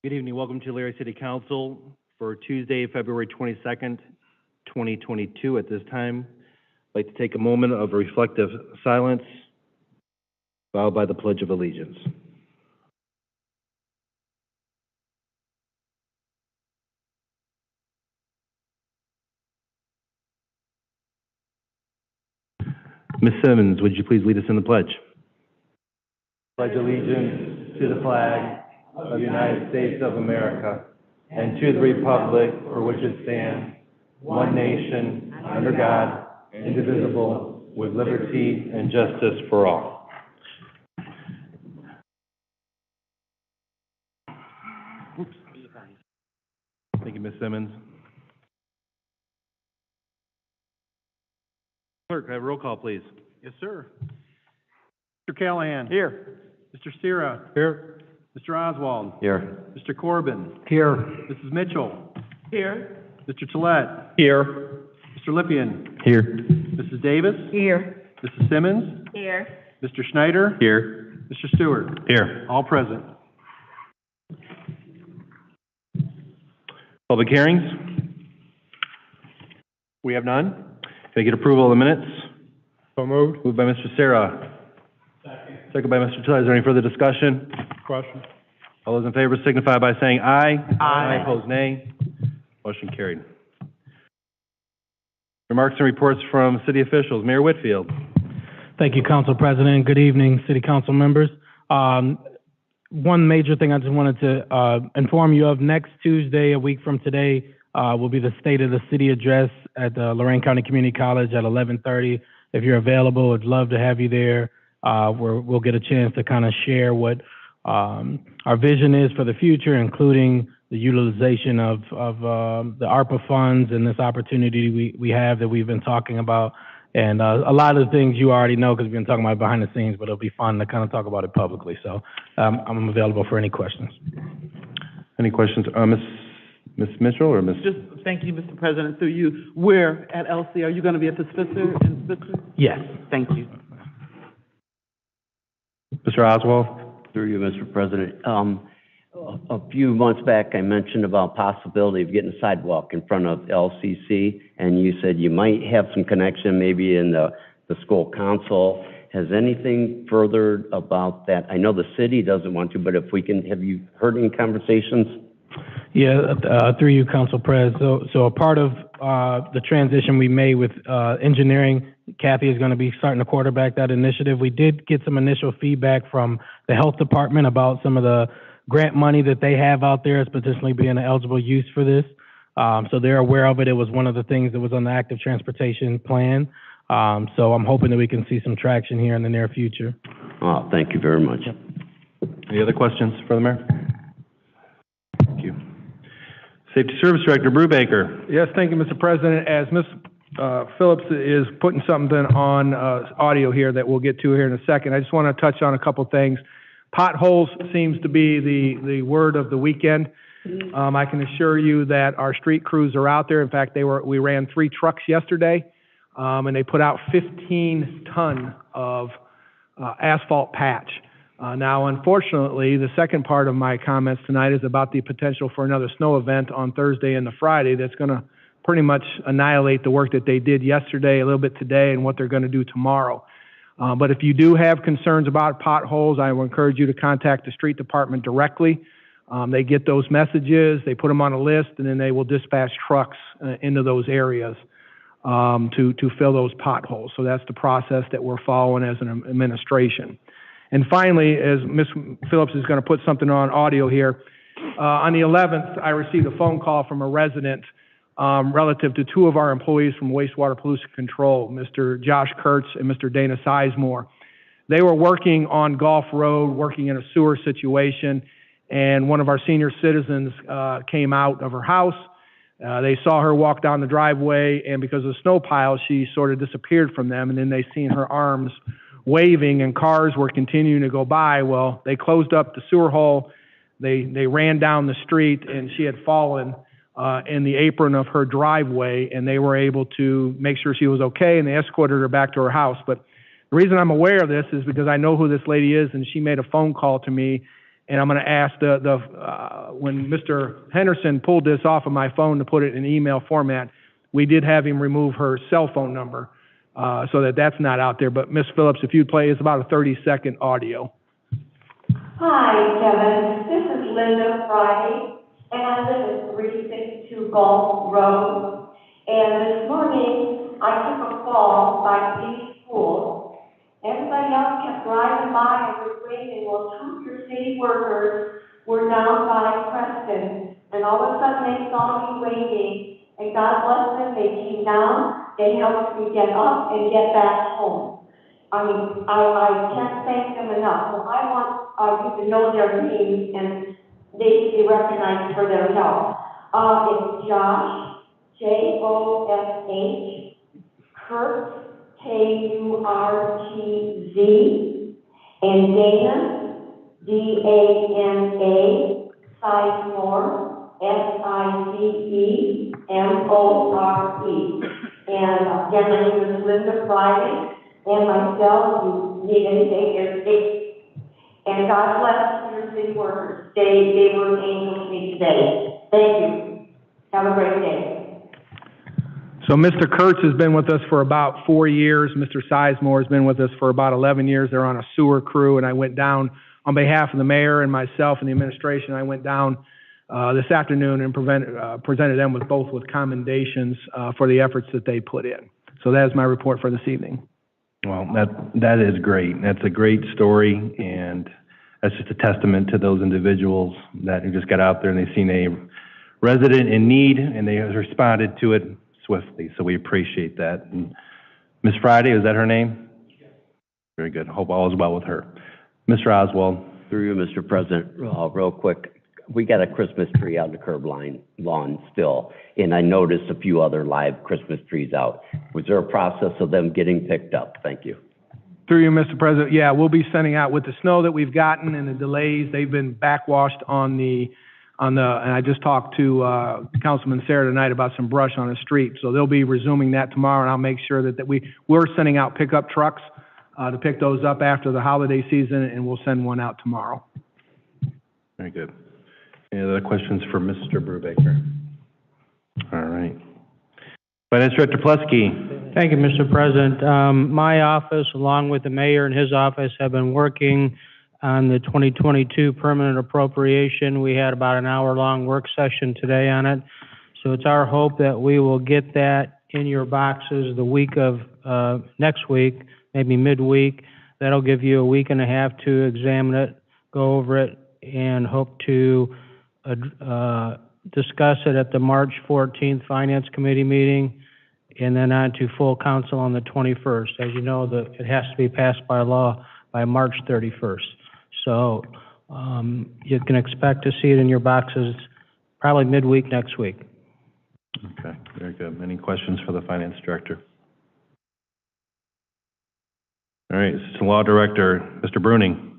Good evening. Welcome to Elyria City Council for Tuesday, February 22nd, 2022. At this time, I'd like to take a moment of reflective silence, followed by the Pledge of Allegiance. Ms. Simmons, would you please lead us in the pledge? Pledge allegiance to the flag of the United States of America and to the republic for which it stands, one nation, under God, indivisible, with liberty and justice for all. Oops. Thank you, Ms. Simmons. Clerk, have a roll call, please. Yes, sir. Mr. Callahan. Here. Mr. Sierra. Here. Mr. Oswald. Here. Mr. Corbin. Here. Mrs. Mitchell. Here. Mr. Tillett. Here. Mr. Lippian. Here. Mrs. Davis. Here. Mrs. Simmons. Here. Mr. Schneider. Here. Mr. Stewart. Here. All present. Public hearings? We have none. Can I get approval of the minutes? So moved. Moved by Mr. Serra. Second by Mr. Tillett. Is there any further discussion? Question. All those in favor signify by saying aye. Aye. Opposed, nay. Motion carried. Remarks and reports from city officials. Mayor Whitfield. Thank you, Council President. Good evening, City Council members. One major thing I just wanted to inform you of, next Tuesday, a week from today, will be the State of the City address at the Lorain County Community College at 11:30. If you're available, I'd love to have you there. We'll get a chance to kind of share what our vision is for the future, including the utilization of the ARPA funds and this opportunity we have that we've been talking about. And a lot of the things you already know because we've been talking about behind the scenes, but it'll be fun to kind of talk about it publicly. So I'm available for any questions. Any questions? Ms. Mitchell or Ms.? Just thank you, Mr. President. So where at LC? Are you going to be at the Spitzer in Spitzer? Yes. Thank you. Mr. Oswald? Through you, Mr. President. A few months back, I mentioned about possibility of getting a sidewalk in front of LCC, and you said you might have some connection maybe in the school council. Has anything further about that? I know the city doesn't want to, but if we can, have you heard any conversations? Yeah, through you, Council Pres. So a part of the transition we made with engineering, Kathy is going to be starting to quarterback that initiative. We did get some initial feedback from the health department about some of the grant money that they have out there as potentially being an eligible use for this. So they're aware of it. It was one of the things that was on the active transportation plan. So I'm hoping that we can see some traction here in the near future. Oh, thank you very much. Yep. Any other questions for the mayor? Thank you. Safety Service Director Brubaker. Yes, thank you, Mr. President. As Ms. Phillips is putting something on audio here that we'll get to here in a second, I just want to touch on a couple things. Potholes seems to be the word of the weekend. I can assure you that our street crews are out there. In fact, we ran 3 trucks yesterday, and they put out 15 ton of asphalt patch. Now, unfortunately, the second part of my comments tonight is about the potential for another snow event on Thursday and the Friday that's going to pretty much annihilate the work that they did yesterday, a little bit today, and what they're going to do tomorrow. But if you do have concerns about potholes, I will encourage you to contact the street department directly. They get those messages, they put them on a list, and then they will dispatch trucks into those areas to fill those potholes. So that's the process that we're following as an administration. And finally, as Ms. Phillips is going to put something on audio here, on the 11th, I received a phone call from a resident relative to 2 of our employees from Wastewater Pollution Control, Mr. Josh Kurtz and Mr. Dana Sizemore. They were working on Gulf Road, working in a sewer situation, and one of our senior citizens came out of her house. They saw her walk down the driveway, and because of the snow pile, she sort of disappeared from them, and then they seen her arms waving, and cars were continuing to go by. Well, they closed up the sewer hole. They ran down the street, and she had fallen in the apron of her driveway, and they were able to make sure she was okay, and they escorted her back to her house. But the reason I'm aware of this is because I know who this lady is, and she made a phone call to me And I'm going to ask when Mr. Henderson pulled this off of my phone to put it in email format, we did have him remove her cell phone number, so that's not out there. But Ms. Phillips, if you'd play, it's about a 30-second audio. Hi, Kevin. This is Linda Friday, and I live at 362 Gulf Road. And this morning, I took a call by city schools. Everybody else kept driving by and was waving. Well, two of your city workers were down by Preston, and all of a sudden they saw me waving. And God bless them, they came down, they helped me get up and get back home. I mean, I can't thank them enough. So I want you to know their names and they should be recognized for their help. It's Josh, Josh, Kurt, Kurtz, and Dana, Dana, Sizemore, Sicemore. And again, my name is Linda Friday, and myself, if you need anything, there's Dick. And God bless your city workers. They were angels to me today. Thank you. Have a great day. So Mr. Kurtz has been with us for about 4 years. Mr. Sizemore has been with us for about 11 years. They're on a sewer crew, and I went down on behalf of the mayor and myself and the administration. I went down this afternoon and presented them with commendations for the efforts that they put in. So that is my report for this evening. Well, that is great. That's a great story, and that's just a testament to those individuals that just got out there and they've seen a resident in need and they responded to it swiftly. So we appreciate that. And Ms. Friday, is that her name? Very good. Hope all is well with her. Mr. Oswald. Through you, Mr. President, real quick. We got a Christmas tree out the curb lawn still, and I noticed a few other live Christmas trees out. Was there a process of them getting picked up? Thank you. Through you, Mr. President, yeah, we'll be sending out with the snow that we've gotten and the delays. They've been backwashed and I just talked to Councilman Sarah tonight about some brush on the street. So they'll be resuming that tomorrow, and I'll make sure that we're sending out pickup trucks to pick those up after the holiday season, and we'll send one out tomorrow. Very good. Any other questions for Mr. Brubaker? All right. Finance Director Plesky. Thank you, Mr. President. My office, along with the mayor and his office, have been working on the 2022 permanent appropriation. We had about an hour-long work session today on it. So it's our hope that we will get that in your boxes the week of next week, maybe midweek. That'll give you a week and a half to examine it, go over it, and hope to discuss it at the March 14th Finance Committee meeting, and then on to full council on the 21st. As you know, it has to be passed by law by March 31st. So you can expect to see it in your boxes probably midweek next week. Okay, very good. Any questions for the Finance Director? All right, Assistant Law Director, Mr. Bruning.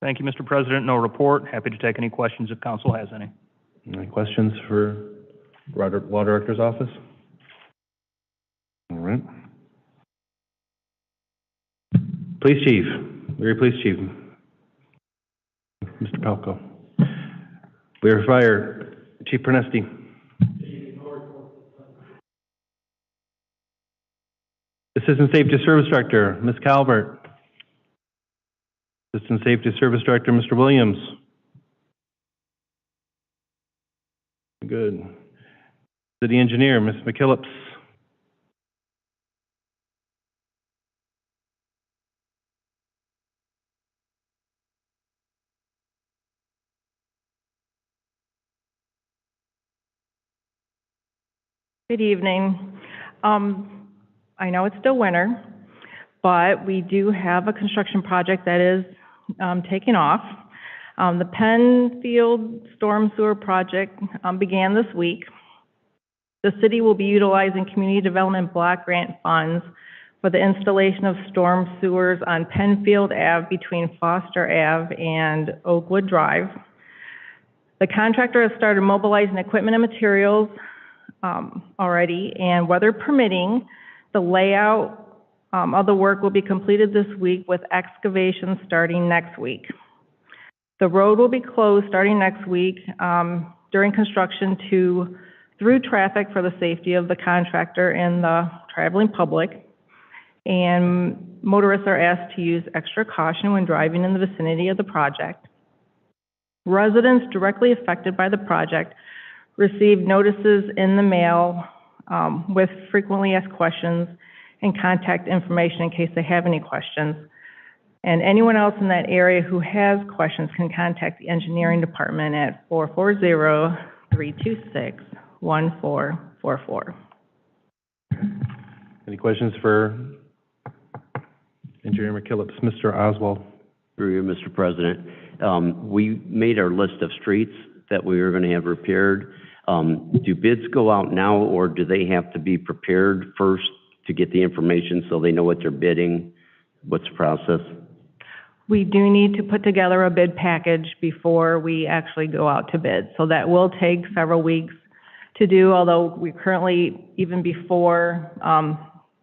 Thank you, Mr. President. No report. Happy to take any questions if council has any. Any questions for Law Director's office? All right. Police Chief, Elyria Police Chief, Mr. Palco. Elyria Fire, Chief Pernesti. Assistant Safety Service Director, Ms. Calvert. Assistant Safety Service Director, Mr. Williams. Good. City Engineer, Ms. McKillips. Good evening. I know it's still winter, but we do have a construction project that is taking off. The Penfield Storm Sewer Project began this week. The city will be utilizing Community Development Block Grant funds for the installation of storm sewers on Penfield Ave between Foster Ave and Oakwood Drive. The contractor has started mobilizing equipment and materials already, and weather permitting, the layout of the work will be completed this week with excavation starting next week. The road will be closed starting next week during construction through traffic for the safety of the contractor and the traveling public. And motorists are asked to use extra caution when driving in the vicinity of the project. Residents directly affected by the project receive notices in the mail with frequently asked questions and contact information in case they have any questions. And anyone else in that area who has questions can contact the engineering department at 440-326-1444. Any questions for Engineer McKillips? Mr. Oswald. Through you, Mr. President. We made our list of streets that we were going to have repaired. Do bids go out now, or do they have to be prepared first to get the information so they know what they're bidding? What's the process? We do need to put together a bid package before we actually go out to bid. So that will take several weeks to do, although we currently, even before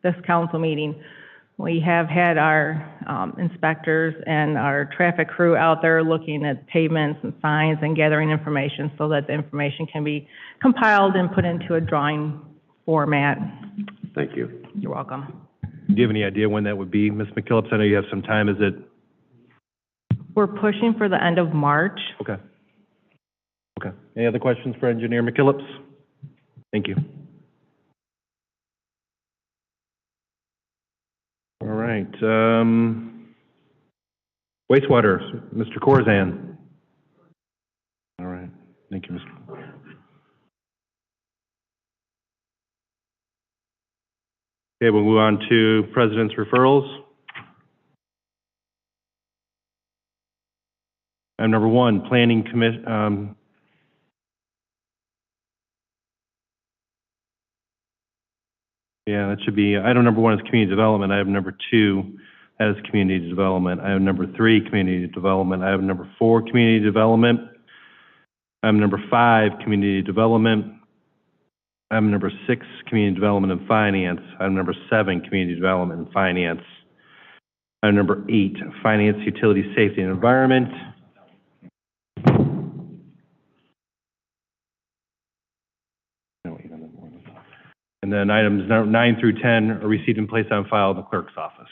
this council meeting, we have had our inspectors and our traffic crew out there looking at pavements and signs and gathering information so that the information can be compiled and put into a drawing format. Thank you. You're welcome. Do you have any idea when that would be, Ms. McKillips? I know you have some time. Is it? We're pushing for the end of March. Okay. Okay. Any other questions for Engineer McKillips? Thank you. All right. Wastewater, Mr. Corzan. All right. Thank you, Mr. Okay, we'll move on to President's referrals. Item number 1, Planning Commission. Yeah, that should be, item number 1 is Community Development. Item number 2, that is Community Development. Item number 3, Community Development. Item number 4, Community Development. Item number 5, Community Development. Item number 6, Community Development and Finance. Item number 7, Community Development and Finance. Item number 8, Finance, Utility, Safety, and Environment. And then items 9 through 10 are received and placed on file in the clerk's office.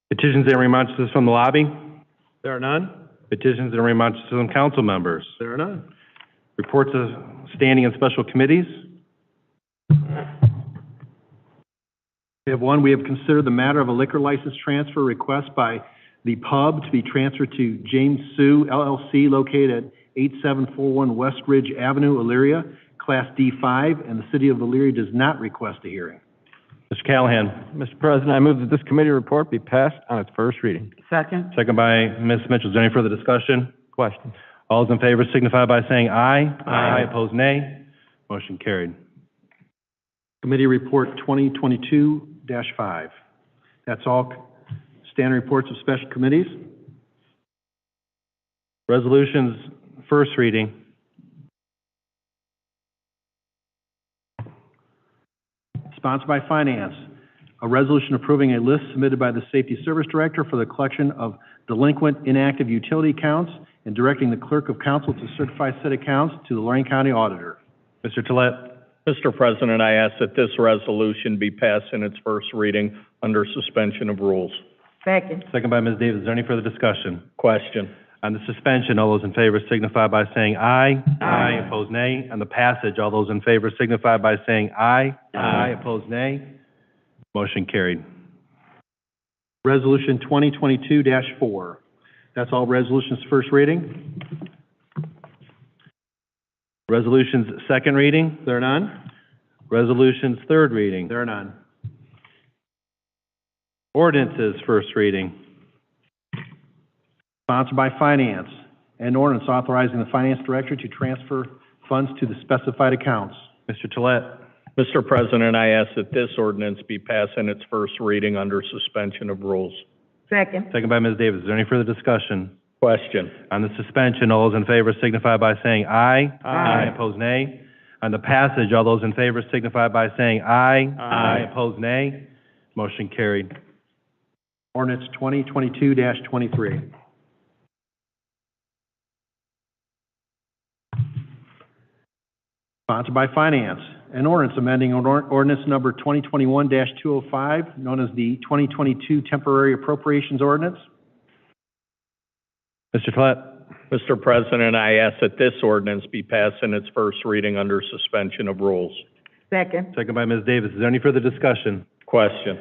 Petitions and remonstrances from the lobby? There are none. Petitions and remonstrances from council members? There are none. Reports of standing and special committees? We have one. We have considered the matter of a liquor license transfer request by the pub to be transferred to James Sue LLC located at 8741 West Ridge Avenue, Elyria, Class D5, and the city of Elyria does not request a hearing. Mr. Callahan. Mr. President, I move that this committee report be passed on its first reading. Second. Second by Ms. Mitchell. Is there any further discussion? Question. All those in favor signify by saying aye. Aye. Opposed, nay. Motion carried. Committee Report 2022-5. That's all standard reports of special committees. Resolutions, first reading. Sponsored by Finance, a resolution approving a list submitted by the Safety Service Director for the collection of delinquent inactive utility accounts and directing the Clerk of Council to certify said accounts to the Lorraine County Auditor. Mr. Tolet. Mr. President, I ask that this resolution be passed in its first reading under suspension of rules. Second. Second by Ms. Davis. Is there any further discussion? Question. On the suspension, all those in favor signify by saying aye. Aye. Opposed, nay. On the passage, all those in favor signify by saying aye. Opposed, nay. Motion carried. Resolution 2022-4. That's all resolutions first reading. Resolutions, second reading. There are none. Resolutions, third reading. There are none. Ordinances, first reading. Sponsored by Finance, an ordinance authorizing the Finance Director to transfer funds to the specified accounts. Mr. Tolet. Mr. President, I ask that this ordinance be passed in its first reading under suspension of rules. Second. Second by Ms. Davis. Is there any further discussion? Question. On the suspension, all those in favor signify by saying aye. Aye. Opposed, nay. On the passage, all those in favor signify by saying aye. Aye. Opposed, nay. Motion carried. Ordinance 2022-23. Sponsored by Finance. An ordinance amending ordinance number 2021-205, known as the 2022 Temporary Appropriations Ordinance. Mr. Tolet. Mr. President, I ask that this ordinance be passed in its first reading under suspension of rules. Second. Second by Ms. Davis. Is there any further discussion? Question.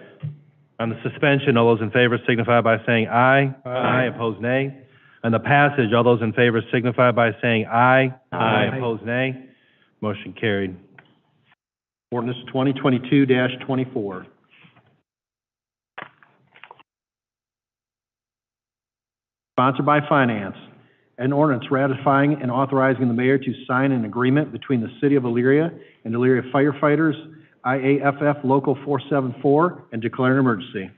On the suspension, all those in favor signify by saying aye. Aye. Opposed, nay. On the passage, all those in favor signify by saying aye. Aye. Opposed, nay. Motion carried. Ordinance 2022-24. Sponsored by Finance. An ordinance ratifying and authorizing the mayor to sign an agreement between the City of Elyria and Elyria firefighters, IAFF Local 474, and declaring an emergency.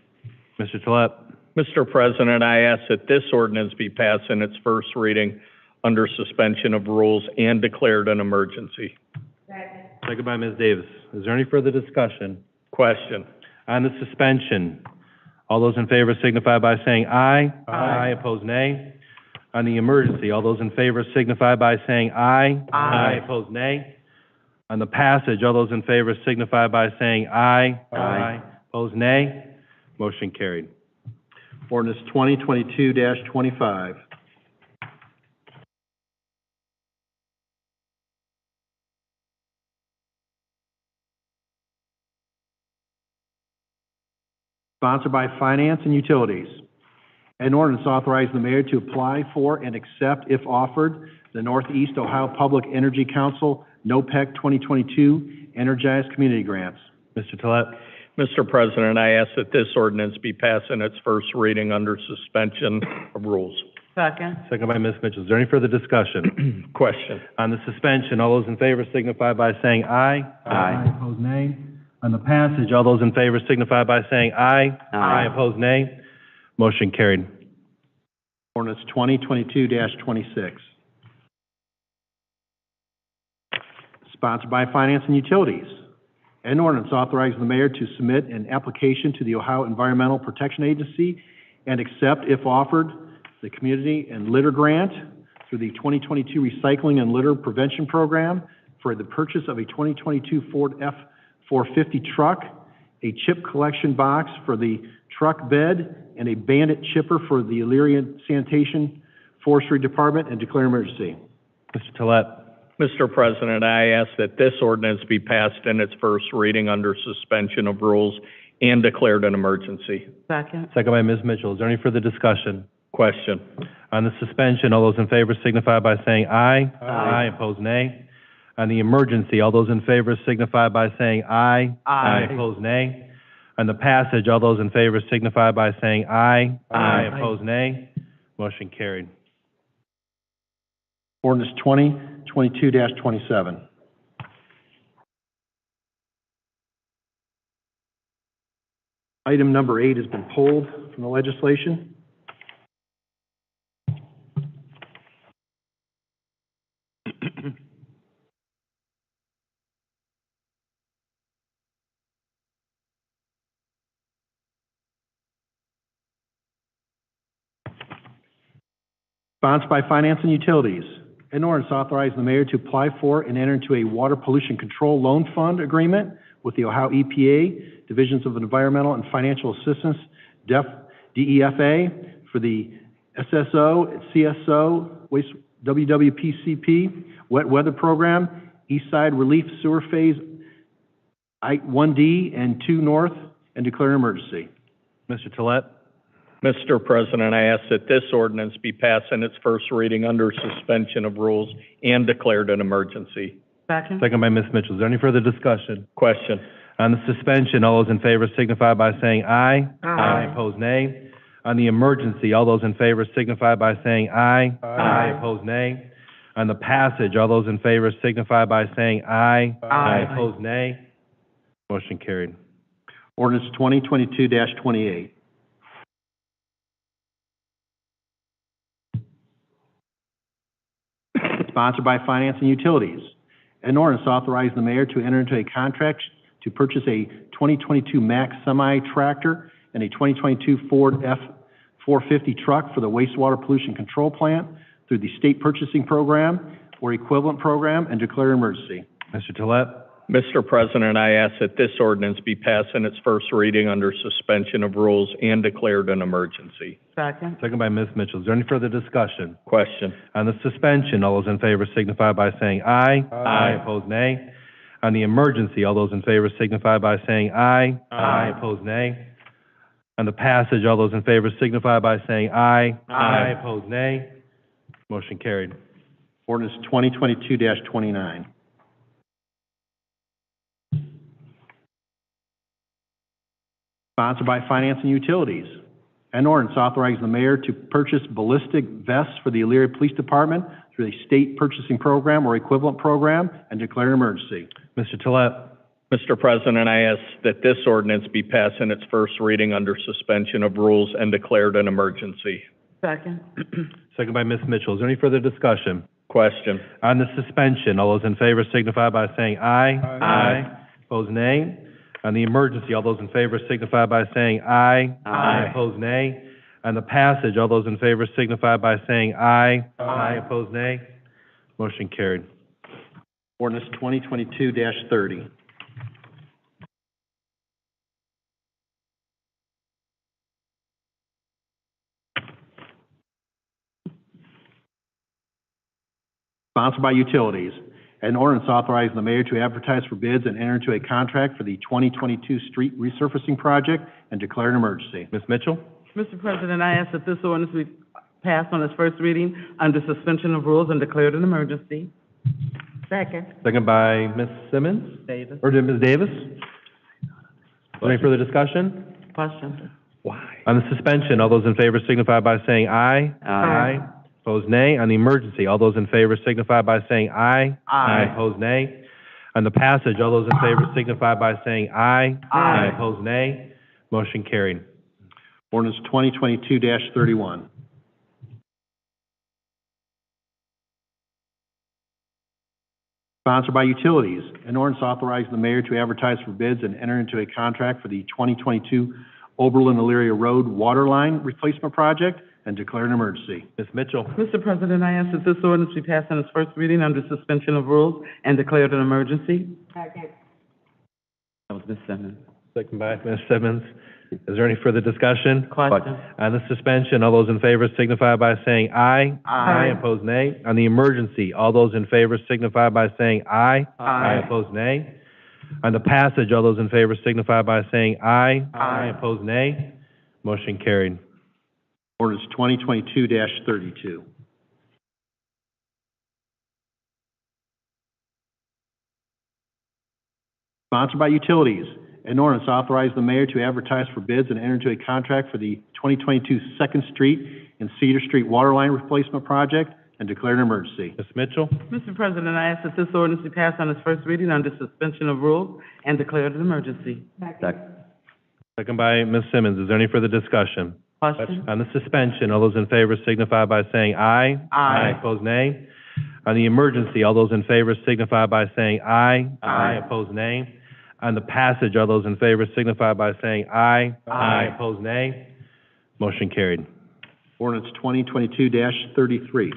Mr. Tolet. Mr. President, I ask that this ordinance be passed in its first reading under suspension of rules and declared an emergency. Second by Ms. Davis. Is there any further discussion? Question. On the suspension, all those in favor signify by saying aye. Aye. Opposed, nay. On the emergency, all those in favor signify by saying aye. Aye. Opposed, nay. On the passage, all those in favor signify by saying aye. Aye. Opposed, nay. Motion carried. Ordinance 2022-25. Sponsored by Finance and Utilities. An ordinance authorizing the mayor to apply for and accept, if offered, the Northeast Ohio Public Energy Council NOPEC 2022 Energized Community Grants. Mr. Tolet. Mr. President, I ask that this ordinance be passed in its first reading under suspension of rules. Second. Second by Ms. Mitchell. Is there any further discussion? Question. On the suspension, all those in favor signify by saying aye. Aye. Opposed, nay. On the passage, all those in favor signify by saying aye. Aye. Opposed, nay. Motion carried. Ordinance 2022-26. Sponsored by Finance and Utilities. An ordinance authorizing the mayor to submit an application to the Ohio Environmental Protection Agency and accept, if offered, the Community and Litter Grant through the 2022 Recycling and Litter Prevention Program for the purchase of a 2022 Ford F-450 truck, a chip collection box for the truck bed, and a bandit chipper for the Elyria Sanitation Forestry Department, and declare emergency. Mr. Tolet. Mr. President, I ask that this ordinance be passed in its first reading under suspension of rules and declared an emergency. Second. Second by Ms. Mitchell. Is there any further discussion? Question. On the suspension, all those in favor signify by saying aye. Aye. Opposed, nay. On the emergency, all those in favor signify by saying aye. Aye. Opposed, nay. On the passage, all those in favor signify by saying aye. Aye. Opposed, nay. Motion carried. Ordinance 2022-27. Item number 8 has been pulled from the legislation. Sponsored by Finance and Utilities. An ordinance authorizing the mayor to apply for and enter into a water pollution control loan fund agreement with the Ohio EPA, Divisions of Environmental and Financial Assistance, DEFA, for the SSO, CSO, WWPCP, Wet Weather Program, East Side Relief Sewer Phase 1D and 2 North, and declare an emergency. Mr. Tolet. Mr. President, I ask that this ordinance be passed in its first reading under suspension of rules and declared an emergency. Second. Second by Ms. Mitchell. Is there any further discussion? Question. On the suspension, all those in favor signify by saying aye. Aye. Opposed, nay. On the emergency, all those in favor signify by saying aye. Aye. Opposed, nay. On the passage, all those in favor signify by saying aye. Aye. Opposed, nay. Motion carried. Ordinance 2022-28. Sponsored by Finance and Utilities. An ordinance authorizing the mayor to enter into a contract to purchase a 2022 Mack semi-tractor and a 2022 Ford F-450 truck for the wastewater pollution control plant through the state purchasing program or equivalent program and declare an emergency. Mr. Tolet. Mr. President, I ask that this ordinance be passed in its first reading under suspension of rules and declared an emergency. Second. Second by Ms. Mitchell. Is there any further discussion? Question. On the suspension, all those in favor signify by saying aye. Aye. Opposed, nay. On the emergency, all those in favor signify by saying aye. Opposed, nay. On the passage, all those in favor signify by saying aye. Opposed, nay. Motion carried. Ordinance 2022-29. Sponsored by Finance and Utilities. An ordinance authorizing the mayor to purchase ballistic vests for the Elyria Police Department through a state purchasing program or equivalent program and declare an emergency. Mr. Tolet. Mr. President, I ask that this ordinance be passed in its first reading under suspension of rules and declared an emergency. Second. Second by Ms. Mitchell. Is there any further discussion? Question. On the suspension, all those in favor signify by saying aye. Opposed, nay. On the emergency, all those in favor signify by saying aye. Opposed, nay. On the passage, all those in favor signify by saying aye. Opposed, nay. Motion carried. Ordinance 2022-30. Sponsored by Utilities. An ordinance authorizing the mayor to advertise for bids and enter into a contract for the 2022 street resurfacing project and declare an emergency. Ms. Mitchell? Mr. President, I ask that this ordinance be passed on its first reading under suspension of rules and declared an emergency. Second. Second by Ms. Simmons? Davis. Or Ms. Davis? Is there any further discussion? Question. Why? On the suspension, all those in favor signify by saying aye. Opposed, nay. On the emergency, all those in favor signify by saying aye. Opposed, nay. On the passage, all those in favor signify by saying aye. Opposed, nay. Motion carried. Ordinance 2022-31. Sponsored by Utilities. An ordinance authorizing the mayor to advertise for bids and enter into a contract for the 2022 Oberlin-Elyria Road Water Line Replacement Project and declare an emergency. Ms. Mitchell? Mr. President, I ask that this ordinance be passed on its first reading under suspension of rules and declared an emergency. Second. That was Ms. Simmons. Second by Ms. Simmons. Is there any further discussion? Question. On the suspension, all those in favor signify by saying aye. Opposed, nay. On the emergency, all those in favor signify by saying aye. Opposed, nay. On the passage, all those in favor signify by saying aye. Opposed, nay. Motion carried. Ordinance 2022-32. Sponsored by Utilities. An ordinance authorizing the mayor to advertise for bids and enter into a contract for the 2022 Second Street and Cedar Street Water Line Replacement Project and declare an emergency. Ms. Mitchell? Mr. President, I ask that this ordinance be passed on its first reading under suspension of rules and declared an emergency. Second by Ms. Simmons. Is there any further discussion? Question. On the suspension, all those in favor signify by saying aye. Opposed, nay. On the emergency, all those in favor signify by saying aye. Opposed, nay. On the passage, all those in favor signify by saying aye. Opposed, nay. Motion carried. Ordinance 2022-33.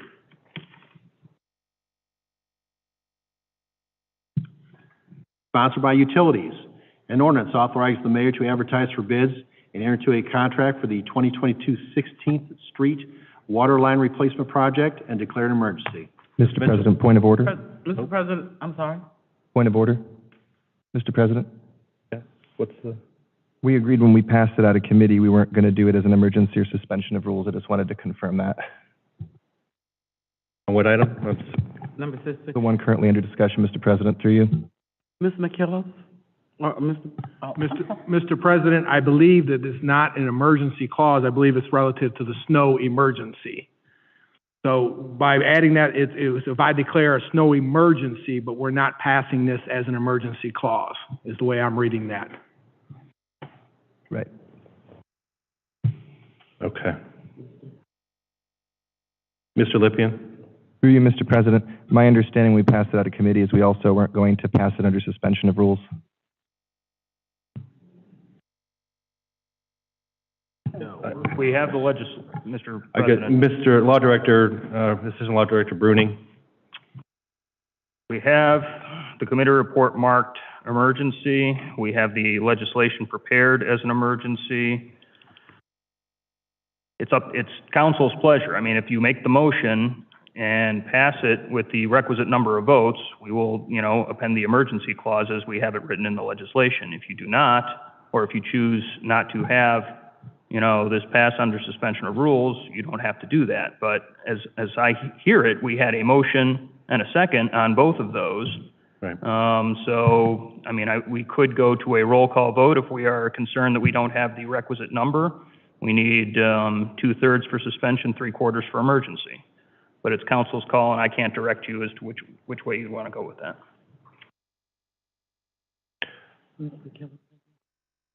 Sponsored by Utilities. An ordinance authorizing the mayor to advertise for bids and enter into a contract for the 2022 16th Street Water Line Replacement Project and declare an emergency. Mr. President, point of order. Mr. President, I'm sorry. Point of order. Mr. President, What's the? we agreed when we passed it out of committee, we weren't going to do it as an emergency or suspension of rules. I just wanted to confirm that. On what item? Number 6. The one currently under discussion, Mr. President, through you. Ms. McKillop? Or Mr. President, I believe that it's not an emergency clause. I believe it's relative to the snow emergency. So by adding that, it was if I declare a snow emergency, but we're not passing this as an emergency clause, is the way I'm reading that. Right. Okay. Mr. Lippian? Through you, Mr. President, my understanding we passed it out of committee is we also weren't going to pass it under suspension of rules. We have the Mr. I get President. Mr. Law Director, Assistant Law Director Bruning. We have the committee report marked emergency. We have the legislation prepared as an emergency. It's council's pleasure. I mean, if you make the motion and pass it with the requisite number of votes, we will, append the emergency clause as we have it written in the legislation. If you do not, or if you choose not to have, this pass under suspension of rules, you don't have to do that. But as I hear it, we had a motion and a second on both of those. Right. We could go to a roll call vote if we are concerned that we don't have the requisite number. We need 2/3 for suspension, 3/4 for emergency. But it's council's call, and I can't direct you as to which way you want to go with that.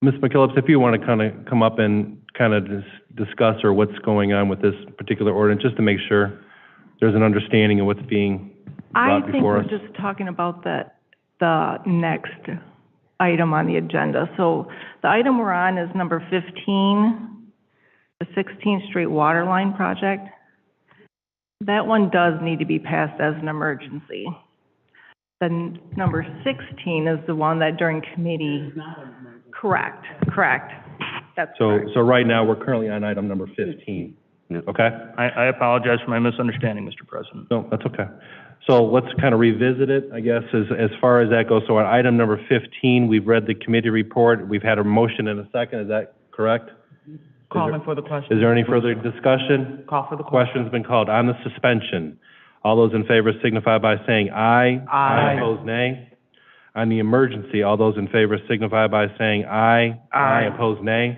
Ms. McKillips, if you want to kind of come up and kind of discuss or what's going on with this particular ordinance, just to make sure there's an understanding of what's being brought before us. I think we're just talking about the next item on the agenda. So the item we're on is number 15, the 16th Street Water Line Project. That one does need to be passed as an emergency. Then number 16 is the one that during committee. Correct. That's correct. So right now, we're currently on item number 15. Okay? I apologize for my misunderstanding, Mr. President. No, that's okay. So let's kind of revisit it, I guess, as far as that goes. So on item number 15, we've read the committee report. We've had a motion and a second. Is that correct? Calling for the question. Is there any further discussion? Call for the question. Question's been called. On the suspension, all those in favor signify by saying aye. Aye. Opposed, nay. On the emergency, all those in favor signify by saying aye. Aye. Opposed, nay.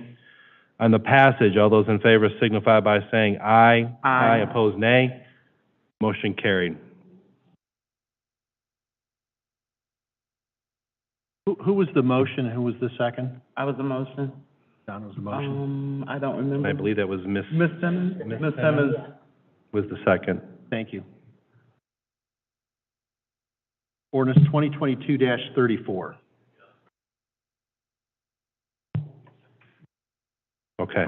On the passage, all those in favor signify by saying aye. Aye. Opposed, nay. Motion carried. Who was the motion and who was the second? I was the motion. Don was the motion. I don't remember. I believe that was Ms. Simmons? Ms. Ms. Simmons. was the second. Thank you. Ordinance 2022-34. Okay.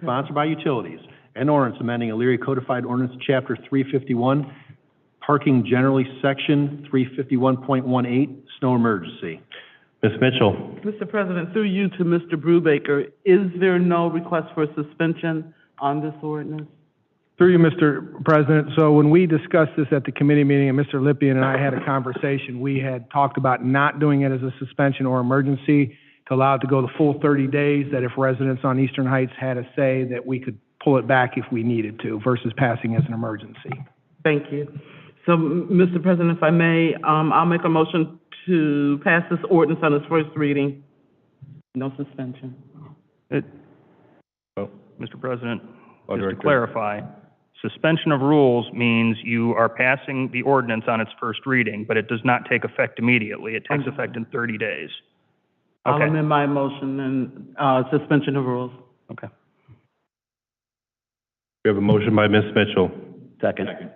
Sponsored by Utilities. An ordinance amending Elyria Codified Ordinance, Chapter 351, Parking Generally, Section 351.18, Snow Emergency. Ms. Mitchell. Mr. President, through you to Mr. Brubaker, is there no request for suspension on this ordinance? Through you, Mr. President, so when we discussed this at the committee meeting, and Mr. Lippian and I had a conversation, we had talked about not doing it as a suspension or emergency to allow it to go the full 30 days, that if residents on Eastern Heights had a say, that we could pull it back if we needed to, versus passing as an emergency. Thank you. So, Mr. President, if I may, I'll make a motion to pass this ordinance on its first reading. No suspension. Mr. President, Law just to Director. clarify, suspension of rules means you are passing the ordinance on its first reading, but it does not take effect immediately. It takes effect in 30 days. I'll Okay. amend my motion and, suspension of rules. Okay. We have a motion by Ms. Mitchell, Second.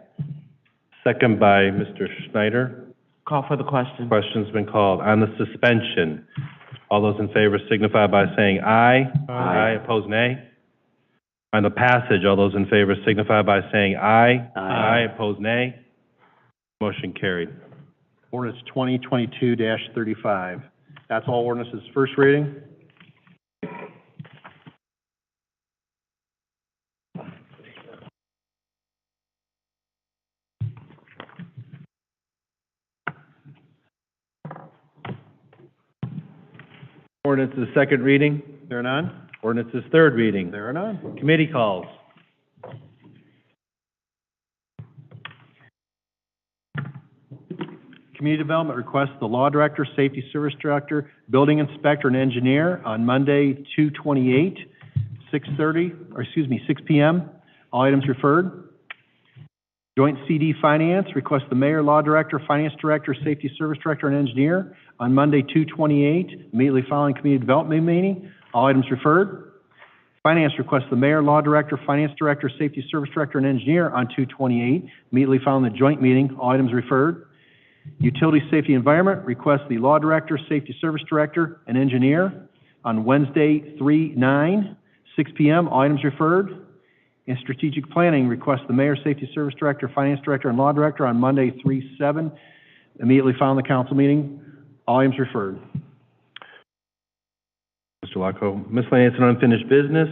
second by Mr. Schneider. Call for the question. Question's been called. On the suspension, all those in favor signify by saying aye. Aye. Opposed, nay. On the passage, all those in favor signify by saying aye. Aye. Opposed, nay. Motion carried. Ordinance 2022-35. That's all ordinances first reading. Ordinance is second reading. There are none? Ordinance is third reading. There are none. Committee calls. Community Development requests the Law Director, Safety Service Director, Building Inspector, and Engineer on Monday, 2/28, 6 p.m. All items referred. Joint CD Finance requests the Mayor, Law Director, Finance Director, Safety Service Director, and Engineer on Monday, 2/28, immediately following Community Development meeting. All items referred. Finance requests the mayor, law director, finance director, safety service director, and engineer on 2/28, immediately following the joint meeting. All items referred. Utility, Safety, Environment requests the law director, safety service director, and engineer on Wednesday, 3/9, 6 p.m. All items referred. And Strategic Planning requests the mayor, safety service director, finance director, and law director on Monday, 3/7, immediately following the council meeting. All items referred. Mr. Locko. Miscellaneous and unfinished business.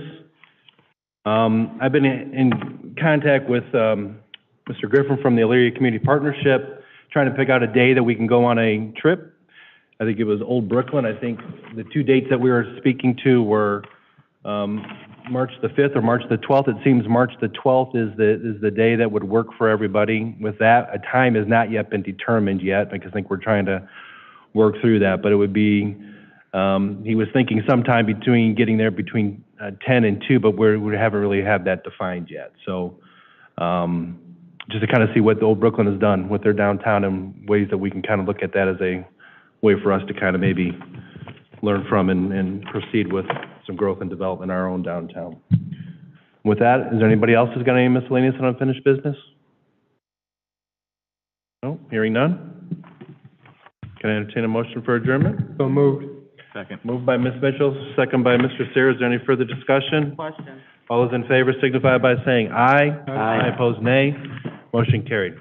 I've been in contact with Mr. Griffin from the Elyria Community Partnership, trying to pick out a day that we can go on a trip. I think it was Old Brooklyn. I think the two dates that we were speaking to were March the 5th or March the 12th. It seems March the 12th is the day that would work for everybody. With that, a time has not yet been determined yet, because I think we're trying to work through that. But it would be, he was thinking sometime getting there between 10 and 2, but we haven't really had that defined yet. So just to kind of see what the Old Brooklyn has done with their downtown and ways that we can kind of look at that as a way for us to kind of maybe learn from and proceed with some growth and development in our own downtown. With that, is there anybody else who's got any miscellaneous and unfinished business? No, hearing none. Can I entertain a motion for adjournment? So moved. Second. Moved by Ms. Mitchell, second by Mr. Sayre. Is there any further discussion? Question. All those in favor signify by saying aye. Aye. Opposed, nay. Motion carried.